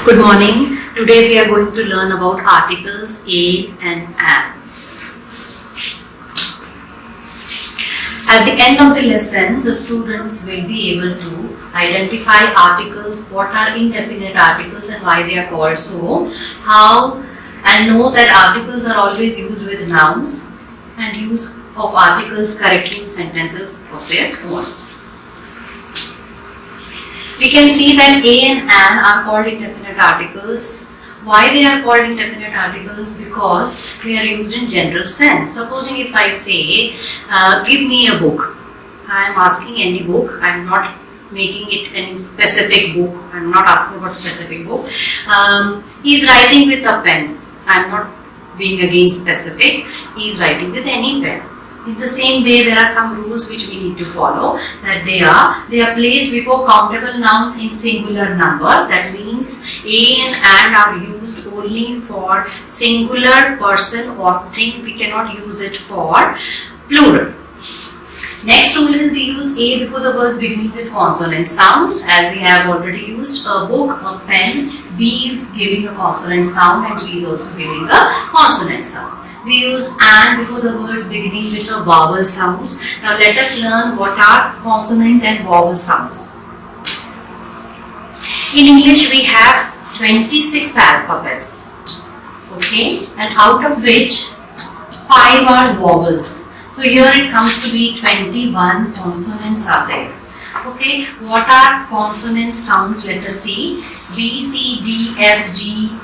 Good morning. Today we are going to learn about articles a and an. At the end of the lesson, the students will be able to identify articles, what are indefinite articles and why they are called so, and know that articles are always used with nouns and use of articles correctly in sentences of their own. We can see that a and an are called indefinite articles. Why they are called indefinite articles? Because they are used in general sense. Supposing if I say, give me a book. I am asking any book. I am not making it any specific book. I am not asking about specific book. He is writing with a pen. I am not being again specific. He is writing with any pen. In the same way, there are some rules which we need to follow, that they are placed before countable nouns in singular number. That means a and are used only for singular person or thing. We cannot use it for plural. Next rule is we use a before the words beginning with consonant sounds, as we have already used a book, a pen. B is giving a consonant sound and B is also giving a consonant sound. We use and before the words beginning with the vowel sounds. Now let us learn what are consonant and vowel sounds. In English we have 26 alphabets, okay, and out of which 5 are vowels. So here it comes to be 21 consonants are there. Okay, what are consonant sounds? Let us see. B, C, D, F, G,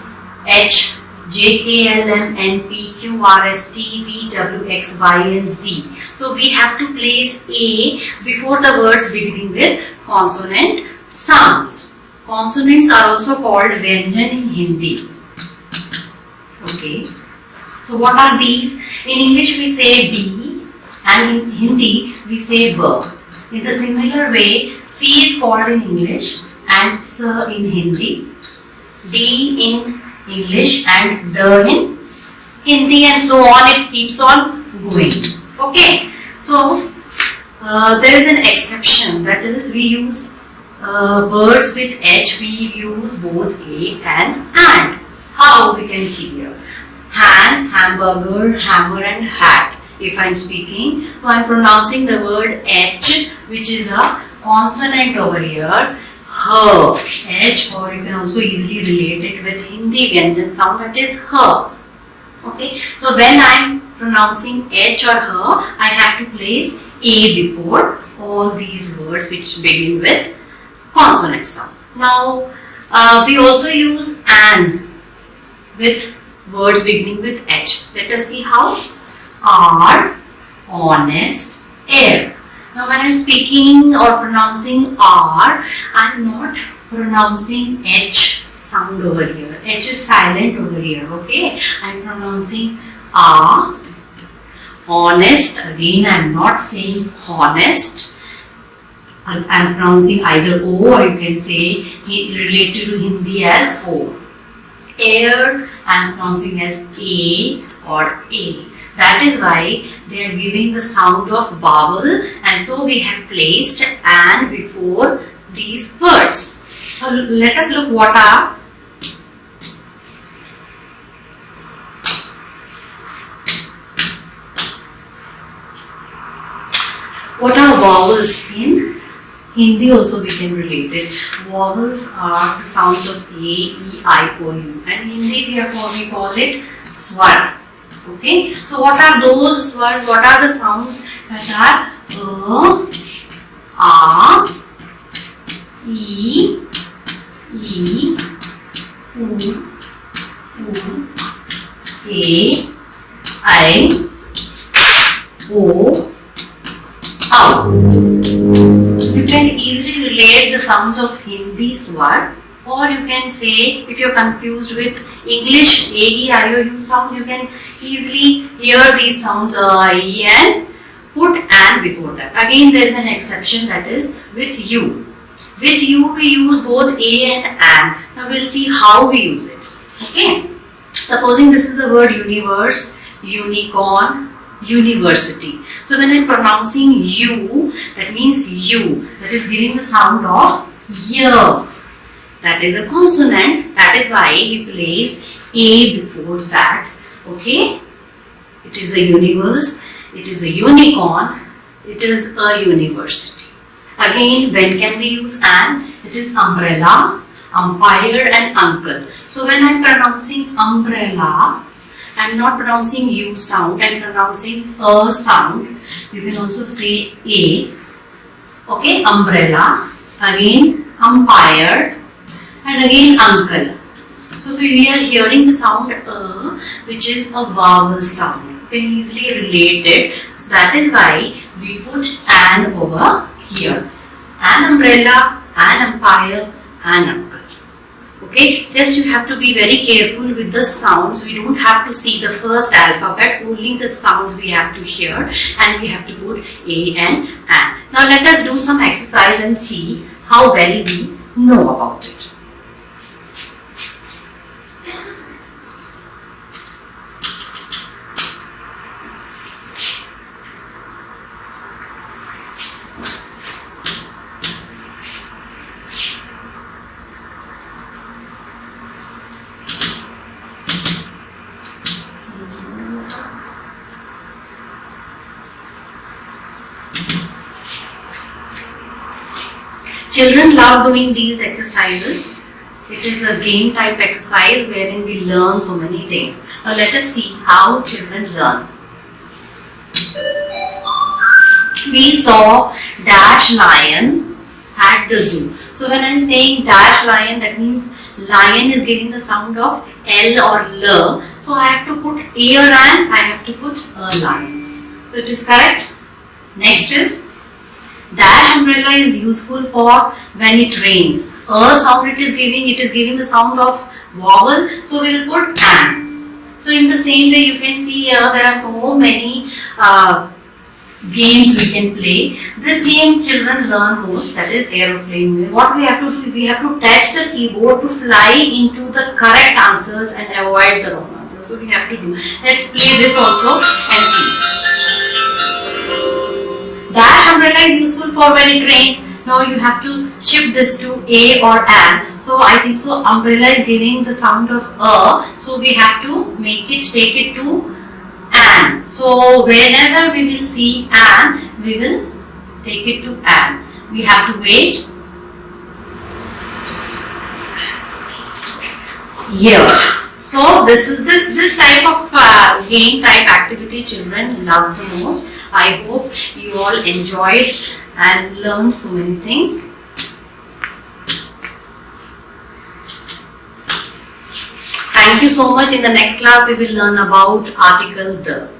H, J, K, L, M, N, P, Q, R, S, T, V, W, X, Y, and Z. So we have to place A before the words beginning with consonant sounds. Consonants are also called Vyanjan in Hindi. Okay. So what are these? In English we say B and in Hindi we say B. In the similar way, C is called in English and S in Hindi, D in English and D in Hindi, and so on. It keeps on going. Okay. So there is an exception, that is we use words with H. We use both a and. How we can see here? Hand, hamburger, hammer and hat. If I am speaking, so I am pronouncing the word H, which is a consonant over here. Her, H, or you can also easily relate it with Hindi Vyanjan sound, that is her. Okay, so when I am pronouncing H or her, I have to place A before all these words which begin with consonant sound. Now, we also use an with words beginning with H. Let us see how. Are, honest, air. Now when I am speaking or pronouncing R, I am not pronouncing H sound over here. H is silent over here, okay. I am pronouncing R. Honest, again I am not saying honest. I am pronouncing either O, or you can say related to Hindi as O. Air, I am pronouncing as A or A. That is why they are giving the sound of vowel, and so we have placed an before these words. So let us look what are vowels in Hindi. Also we can relate it. Vowels are the sounds of A, E, I, O, U, and in Hindi we call it swar. Okay, so what are those swars? What are the sounds that are A, E, U, A, I, O, You can easily relate the sounds of Hindi swar, or you can say, if you are confused with English A, E, I, O, U sounds, you can easily hear these sounds I and put an before that. Again, there is an exception, that is with U. With U we use both A and an. Now we will see how we use it. Okay. Supposing this is the word universe, unicorn, university. So when I am pronouncing U, that means U. That is giving the sound of Y. that is a consonant. That is why we place A before that. Okay? It is a universe. It is a unicorn. It is a university. Again, when can we use an? It is umbrella, umpire and uncle. So when I am pronouncing umbrella, I am not pronouncing U sound, I am pronouncing a sound. You can also say A. Okay, umbrella, again umpire and again uncle. So we are hearing the sound which is a vowel sound. You can easily relate it. So that is why we put an over here. An umbrella, an umpire, an uncle. Okay, just you have to be very careful with the sounds. We don't have to see the first alphabet, only the sounds we have to hear, and we have to put A and an. Now let us do some exercise and see how well we know about it. Children love doing these exercises. It is a game type exercise wherein we learn so many things. Now let us see how children learn. We saw dash lion at the zoo. So when I am saying dash lion, that means lion is giving the sound of L or L. So I have to put A or an, I have to put a lion. So it is correct. Next is dash umbrella is useful for when it rains. A sound it is giving the sound of vowel. So we will put an. So in the same way you can see here there are so many games we can play. This game children learn most, that is aeroplane. What we have to do, we have to touch the keyboard to fly into the correct answers and avoid the wrong answers. So we have to do. Let's play this also and see. Dash umbrella is useful for when it rains. Now you have to shift this to A or an. So I think so umbrella is giving the sound of a. So we have to make it, take it to an. So whenever we will see an, we will take it to an. We have to wait here. So this type of game type activity children love the most. I hope you all enjoyed and learned so many things. Thank you so much. In the next class we will learn about article the.